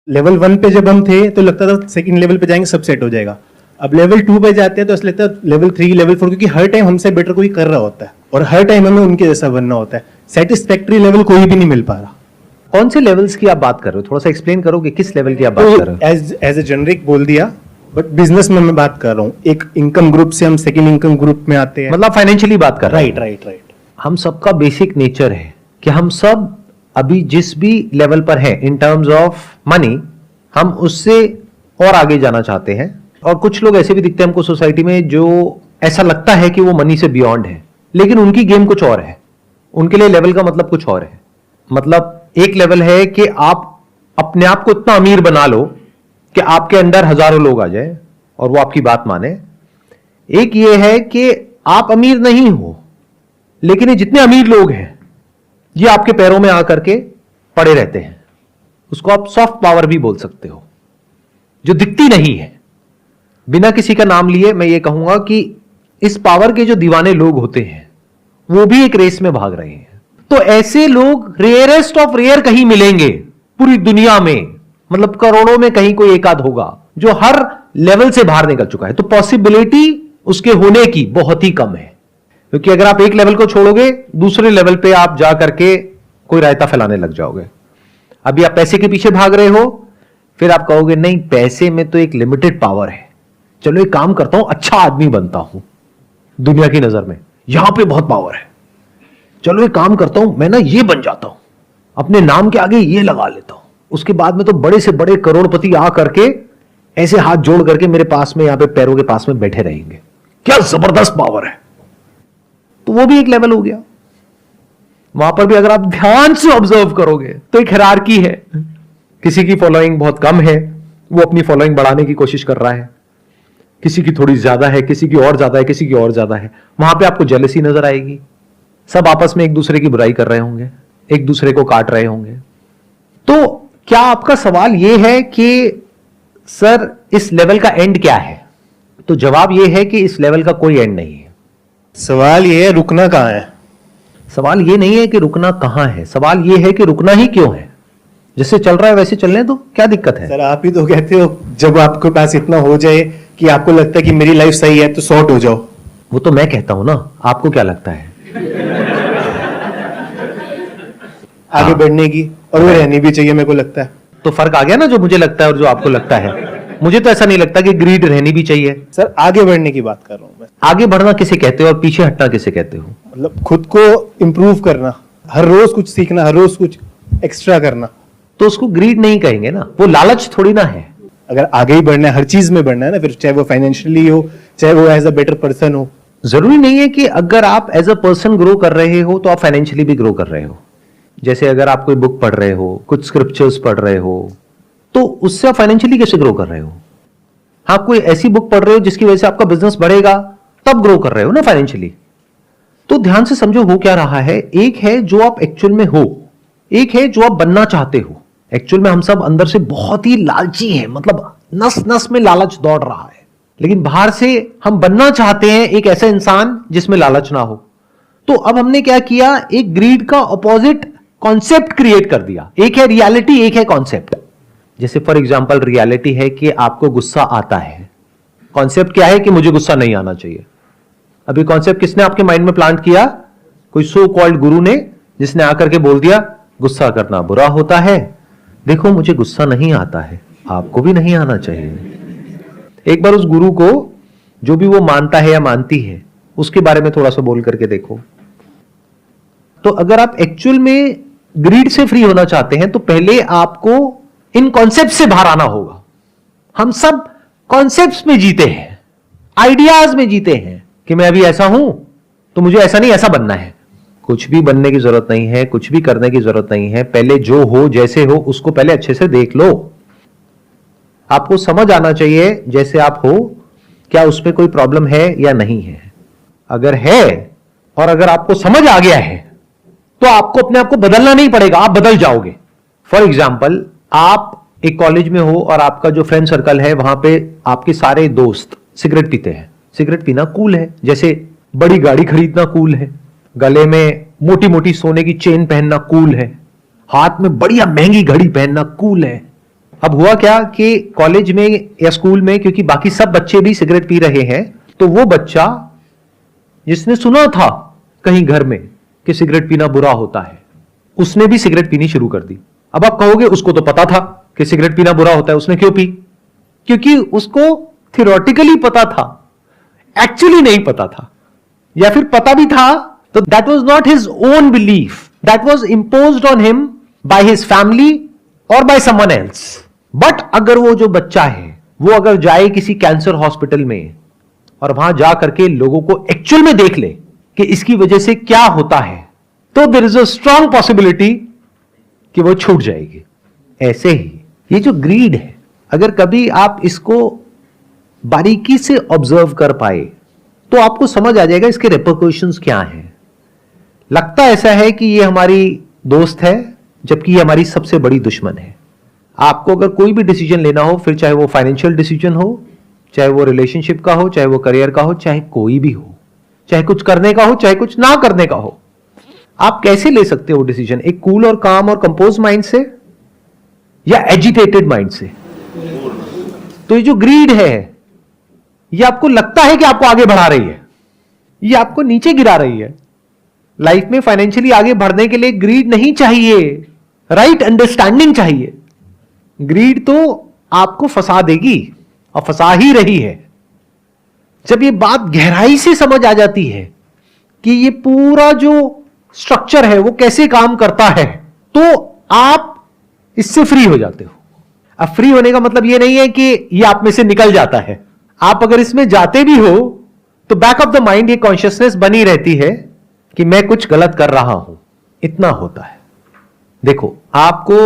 Level 1 पे जब हम थे तो लगता था सेकंड लेवल पे जाएंगे सब सेट हो जाएगा। अब लेवल 2 पे जाते हैं तो ऐसा लगता है लेवल 3 लेवल 4, क्योंकि हर टाइम हमसे बेटर कोई कर रहा होता है और हर टाइम हमें उनके जैसा बनना होता है। सेटिस्फैक्ट्री लेवल कोई भी नहीं मिल पा रहा। कौन से लेवल्स की आप बात कर रहे हो, थोड़ा सा एक्सप्लेन करोगे किस लेवल की आप बात कर रहे हो? एज ए जेनरिक बोल दिया, बट बिजनेस में मैं बात कर रहा हूँ। एक इनकम ग्रुप से हम सेकंड इनकम ग्रुप में आते हैं, मतलब फाइनेंशियली बात कर रहे हैं। राइट। हम सबका बेसिक नेचर है कि हम सब अभी जिस भी लेवल पर हैं इन टर्म्स ऑफ मनी, हम उससे और आगे जाना चाहते हैं। और कुछ लोग ऐसे भी दिखते हैं हमको सोसाइटी में जो ऐसा लगता है कि वो मनी से बियॉन्ड है, लेकिन उनकी गेम कुछ और है। उनके लिए लेवल का मतलब कुछ और है। मतलब एक लेवल है कि आप अपने आप को इतना अमीर बना लो कि आपके अंदर हजारों लोग आ जाए और वो आपकी बात माने। एक ये है कि आप अमीर नहीं हो, लेकिन ये जितने अमीर लोग हैं ये आपके पैरों में आकर के पड़े रहते हैं। उसको आप सॉफ्ट पावर भी बोल सकते हो, जो दिखती नहीं है। बिना किसी का नाम लिए मैं ये कहूंगा कि इस पावर के जो दीवाने लोग होते हैं वो भी एक रेस में भाग रहे हैं। तो ऐसे लोग रेयरेस्ट ऑफ रेयर कहीं मिलेंगे पूरी दुनिया में, मतलब करोड़ों में कहीं कोई एक आध होगा जो हर लेवल से बाहर निकल चुका है। तो पॉसिबिलिटी उसके होने की बहुत ही कम है, क्योंकि अगर आप एक लेवल को छोड़ोगे दूसरे लेवल पे आप जा करके कोई रायता फैलाने लग जाओगे। अभी आप पैसे के पीछे भाग रहे हो, फिर आप कहोगे नहीं पैसे में तो एक लिमिटेड पावर है, चलो एक काम करता हूं अच्छा आदमी बनता हूं दुनिया की नजर में, यहां पे बहुत पावर है, चलो एक काम करता हूं मैं ना ये बन जाता हूं, अपने नाम के आगे ये लगा लेता हूं, उसके बाद में तो बड़े से बड़े करोड़पति आ करके ऐसे हाथ जोड़ करके मेरे पास में यहां पे पैरों के पास में बैठे रहेंगे। क्या जबरदस्त पावर है। तो वो भी एक लेवल हो गया। वहां पर भी अगर आप ध्यान से ऑब्जर्व करोगे तो एक हायरार्की है। किसी की फॉलोइंग बहुत कम है, वो अपनी फॉलोइंग बढ़ाने की कोशिश कर रहा है। किसी की थोड़ी ज्यादा है, किसी की और ज्यादा है, किसी की और ज्यादा है। वहां पे आपको जेलसी नजर आएगी। सब आपस में एक दूसरे की बुराई कर रहे होंगे, एक दूसरे को काट रहे होंगे। तो क्या आपका सवाल यह है कि सर इस लेवल का एंड क्या है? तो जवाब यह है कि इस लेवल का कोई एंड नहीं है। सवाल ये है रुकना कहां है। सवाल ये नहीं है कि रुकना कहां है, सवाल ये है कि रुकना ही क्यों है। जैसे चल रहा है वैसे चलने तो क्या दिक्कत है? सर आप ही तो कहते हो जब आपके पास इतना हो जाए कि आपको लगता है कि मेरी लाइफ सही है तो सॉर्ट हो जाओ। वो तो मैं कहता हूं ना, आपको क्या लगता है? आगे बढ़ने की, और वो रहनी भी चाहिए मेरे को लगता है। तो फर्क आ गया ना, जो मुझे लगता है और जो आपको लगता है। मुझे तो ऐसा नहीं लगता कि ग्रीड रहनी भी चाहिए। सर आगे बढ़ने की बात कर रहा हूं मैं। आगे बढ़ना किसे कहते हो और पीछे हटना किसे कहते हो? मतलब खुद को इंप्रूव करना, हर रोज कुछ सीखना, हर रोज कुछ एक्स्ट्रा करना। तो उसको ग्रीड नहीं कहेंगे ना, वो लालच थोड़ी ना है। अगर आगे ही बढ़ना है, हर चीज में बढ़ना है ना, फिर चाहे वो फाइनेंशियली हो, चाहे वो एज अ बेटर पर्सन हो। जरूरी नहीं है कि अगर आप एज अ पर्सन ग्रो कर रहे हो तो आप फाइनेंशियली भी ग्रो कर रहे हो। जैसे अगर आप कोई बुक पढ़ रहे हो, कुछ स्क्रिप्चर्स पढ़ रहे हो, तो उससे आप फाइनेंशियली कैसे ग्रो कर रहे हो? आप कोई ऐसी बुक पढ़ रहे हो जिसकी वजह से आपका बिजनेस बढ़ेगा, तब ग्रो कर रहे हो ना फाइनेंशियली। तो ध्यान से समझो हो क्या रहा है। एक है जो आप एक्चुअल में हो, एक है जो आप बनना चाहते हो। एक्चुअल में हम सब अंदर से बहुत ही लालची हैं, मतलब नस नस में लालच दौड़ रहा है, लेकिन बाहर से हम बनना चाहते हैं एक ऐसा इंसान जिसमें लालच ना हो। तो अब हमने क्या किया, एक ग्रीड का ऑपोजिट कॉन्सेप्ट क्रिएट कर दिया। एक है रियलिटी, एक है कॉन्सेप्ट। जैसे फॉर एग्जांपल रियलिटी है कि आपको गुस्सा आता है, कॉन्सेप्ट क्या है कि मुझे गुस्सा नहीं आना चाहिए। अभी कॉन्सेप्ट किसने आपके माइंड में प्लांट किया? कोई सो कॉल्ड गुरु ने, जिसने आकर के बोल दिया गुस्सा करना बुरा होता है। देखो मुझे गुस्सा नहीं आता है, आपको भी नहीं आना चाहिए। एक बार उस गुरु को, जो भी वो मानता है या मानती है, उसके बारे में थोड़ा सा बोल करके देखो। तो अगर आप एक्चुअल में ग्रीड से फ्री होना चाहते हैं तो पहले आपको इन कॉन्सेप्ट से बाहर आना होगा। हम सब कॉन्सेप्ट्स में जीते हैं, आइडियाज में जीते हैं कि मैं अभी ऐसा हूं तो मुझे ऐसा नहीं ऐसा बनना है। कुछ भी बनने की जरूरत नहीं है, कुछ भी करने की जरूरत नहीं है। पहले जो हो जैसे हो उसको पहले अच्छे से देख लो। आपको समझ आना चाहिए जैसे आप हो, क्या उसमें कोई प्रॉब्लम है या नहीं है। अगर है और अगर आपको समझ आ गया है तो आपको अपने आप को बदलना नहीं पड़ेगा, आप बदल जाओगे। फॉर एग्जाम्पल, आप एक कॉलेज में हो और आपका जो फ्रेंड सर्कल है वहां पे आपके सारे दोस्त सिगरेट पीते हैं। सिगरेट पीना कूल है, जैसे बड़ी गाड़ी खरीदना कूल है, गले में मोटी मोटी सोने की चेन पहनना कूल है, हाथ में बढ़िया महंगी घड़ी पहनना कूल है। अब हुआ क्या कि कॉलेज में या स्कूल में, क्योंकि बाकी सब बच्चे भी सिगरेट पी रहे हैं, तो वो बच्चा जिसने सुना था कहीं घर में कि सिगरेट पीना बुरा होता है, उसने भी सिगरेट पीनी शुरू कर दी। अब आप कहोगे उसको तो पता था कि सिगरेट पीना बुरा होता है, उसने क्यों पी? क्योंकि उसको थियोरेटिकली पता था, एक्चुअली नहीं पता था, या फिर पता भी था तो that was not his own belief, that was imposed on him by his family और बाय समवन एल्स। बट अगर वो जो बच्चा है वो अगर जाए किसी कैंसर हॉस्पिटल में और वहां जा करके लोगों को एक्चुअल में देख ले कि इसकी वजह से क्या होता है, तो there is a strong possibility कि वो छूट जाएगी। ऐसे ही ये जो ग्रीड है, अगर कभी आप इसको बारीकी से ऑब्जर्व कर पाए तो आपको समझ आ जाएगा इसके रिपरकशंस क्या हैं। लगता ऐसा है कि ये हमारी दोस्त है, जबकि ये हमारी सबसे बड़ी दुश्मन है। आपको अगर कोई भी डिसीजन लेना हो, फिर चाहे वो फाइनेंशियल डिसीजन हो, चाहे वो रिलेशनशिप का हो, चाहे वो करियर का हो, चाहे कोई भी हो, चाहे कुछ करने का हो, चाहे कुछ ना करने का हो, आप कैसे ले सकते हो डिसीजन? एक कूल और काम और कंपोज माइंड से या एजिटेटेड माइंड से? तो ये जो ग्रीड है, ये आपको लगता है कि आपको आगे बढ़ा रही है, ये आपको नीचे गिरा रही है। लाइफ में फाइनेंशियली आगे बढ़ने के लिए ग्रीड नहीं चाहिए, राइट अंडरस्टैंडिंग चाहिए। ग्रीड तो आपको फंसा देगी और फंसा ही रही है। जब ये बात गहराई से समझ आ जाती है कि ये पूरा जो स्ट्रक्चर है वो कैसे काम करता है, तो आप इससे फ्री हो जाते हो। अब फ्री होने का मतलब ये नहीं है कि ये आप में से निकल जाता है। आप अगर इसमें जाते भी हो तो बैक ऑफ द माइंड ये कॉन्शियसनेस बनी रहती है कि मैं कुछ गलत कर रहा हूं। इतना होता है। देखो, आपको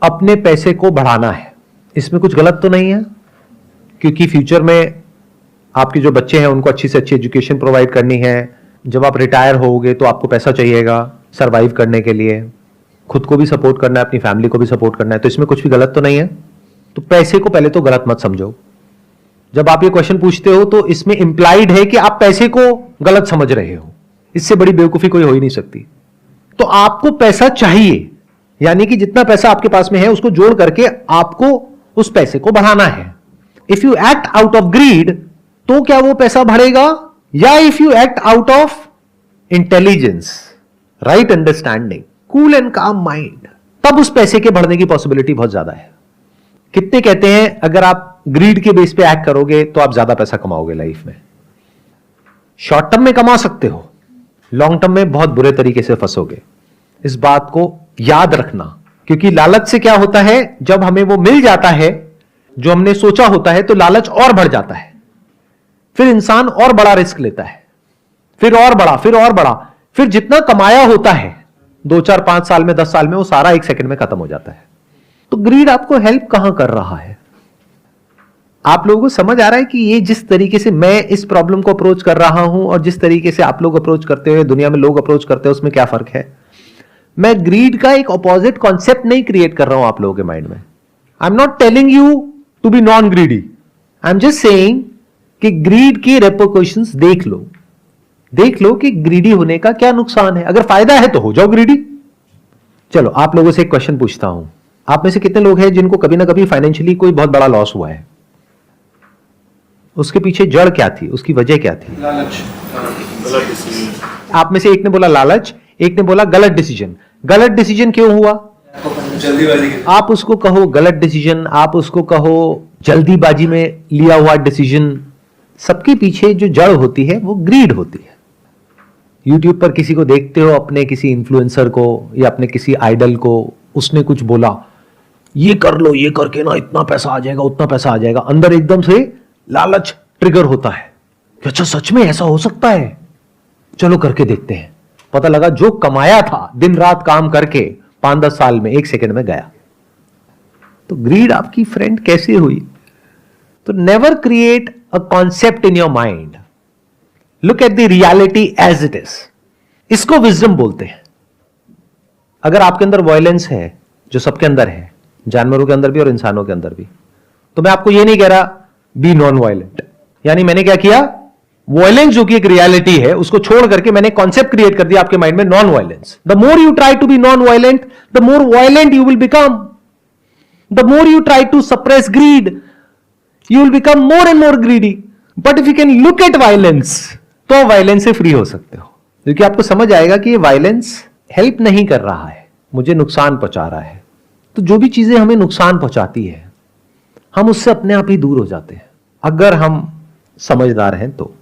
अपने पैसे को बढ़ाना है, इसमें कुछ गलत तो नहीं है, क्योंकि फ्यूचर में आपके जो बच्चे हैं उनको अच्छी से अच्छी एजुकेशन प्रोवाइड करनी है। जब आप रिटायर होगे तो आपको पैसा चाहिएगा सरवाइव करने के लिए, खुद को भी सपोर्ट करना है, अपनी फैमिली को भी सपोर्ट करना है, तो इसमें कुछ भी गलत तो नहीं है। तो पैसे को पहले तो गलत मत समझो। जब आप ये क्वेश्चन पूछते हो तो इसमें इंप्लाइड है कि आप पैसे को गलत समझ रहे हो। इससे बड़ी बेवकूफी कोई हो ही नहीं सकती। तो आपको पैसा चाहिए, यानी कि जितना पैसा आपके पास में है उसको जोड़ करके आपको उस पैसे को बढ़ाना है। If you act out of greed तो क्या वो पैसा बढ़ेगा, या if you act out of intelligence, right understanding, cool and calm mind, तब उस पैसे के बढ़ने की पॉसिबिलिटी बहुत ज्यादा है। कितने कहते हैं अगर आप ग्रीड के बेस पे एक्ट करोगे तो आप ज्यादा पैसा कमाओगे लाइफ में। शॉर्ट टर्म में कमा सकते हो, लॉन्ग टर्म में बहुत बुरे तरीके से फंसोगे। इस बात को याद रखना, क्योंकि लालच से क्या होता है, जब हमें वो मिल जाता है जो हमने सोचा होता है तो लालच और बढ़ जाता है। फिर इंसान और बड़ा रिस्क लेता है, फिर और बड़ा, फिर और बड़ा, फिर जितना कमाया होता है 2, 4, 5 साल में, 10 साल में, वो सारा 1 सेकंड में खत्म हो जाता है। तो ग्रीड आपको हेल्प कहां कर रहा है? आप लोगों को समझ आ रहा है कि ये जिस तरीके से मैं इस प्रॉब्लम को अप्रोच कर रहा हूं और जिस तरीके से आप लोग अप्रोच करते हो, दुनिया में लोग अप्रोच करते हैं, उसमें क्या फर्क है? मैं ग्रीड का एक ऑपोजिट कॉन्सेप्ट नहीं क्रिएट कर रहा हूं आप लोगों के माइंड में। I am not telling you to be non greedy, I am just saying कि ग्रीड की रेपरकशंस देख लो, देख लो कि ग्रीडी होने का क्या नुकसान है। अगर फायदा है तो हो जाओ ग्रीडी। चलो, आप लोगों से एक क्वेश्चन पूछता हूं, आप में से कितने लोग हैं जिनको कभी ना कभी फाइनेंशियली कोई बहुत बड़ा लॉस हुआ है? उसके पीछे जड़ क्या थी, उसकी वजह क्या थी? लालच, गलत डिसीजन। आप में से एक ने बोला लालच, एक ने बोला गलत डिसीजन। गलत डिसीजन क्यों हुआ? जल्दीबाजी। आप उसको कहो गलत डिसीजन, आप उसको कहो जल्दीबाजी में लिया हुआ डिसीजन, सबके पीछे जो जड़ होती है वो ग्रीड होती है। यूट्यूब पर किसी को देखते हो, अपने किसी इन्फ्लुएंसर को या अपने किसी आइडल को, उसने कुछ बोला, ये कर लो, ये करके ना इतना पैसा आ जाएगा, उतना पैसा आ जाएगा, अंदर एकदम से लालच ट्रिगर होता है कि अच्छा सच में ऐसा हो सकता है, चलो करके देखते हैं। पता लगा जो कमाया था दिन रात काम करके 5-10 साल में 1 सेकंड में गया। तो ग्रीड आपकी फ्रेंड कैसे हुई? तो never create a concept in your mind, look at the reality as it is. इसको विजडम बोलते हैं। अगर आपके अंदर वायलेंस है, जो सबके अंदर है, जानवरों के अंदर भी और इंसानों के अंदर भी, तो मैं आपको यह नहीं कह रहा बी नॉन वायलेंट। यानी मैंने क्या किया, वायलेंस जो कि एक रियलिटी है उसको छोड़ करके मैंने कॉन्सेप्ट क्रिएट कर दिया आपके माइंड में, non violence. The more you try to be non violent, the more violent you will become. The more you try to suppress greed, you will become more and more greedy. But if you can look at violence, तो violence से free हो सकते हो, क्योंकि आपको समझ आएगा कि ये वायलेंस हेल्प नहीं कर रहा है, मुझे नुकसान पहुंचा रहा है. तो जो भी चीजें हमें नुकसान पहुंचाती है, हम उससे अपने आप ही दूर हो जाते हैं, अगर हम समझदार हैं तो.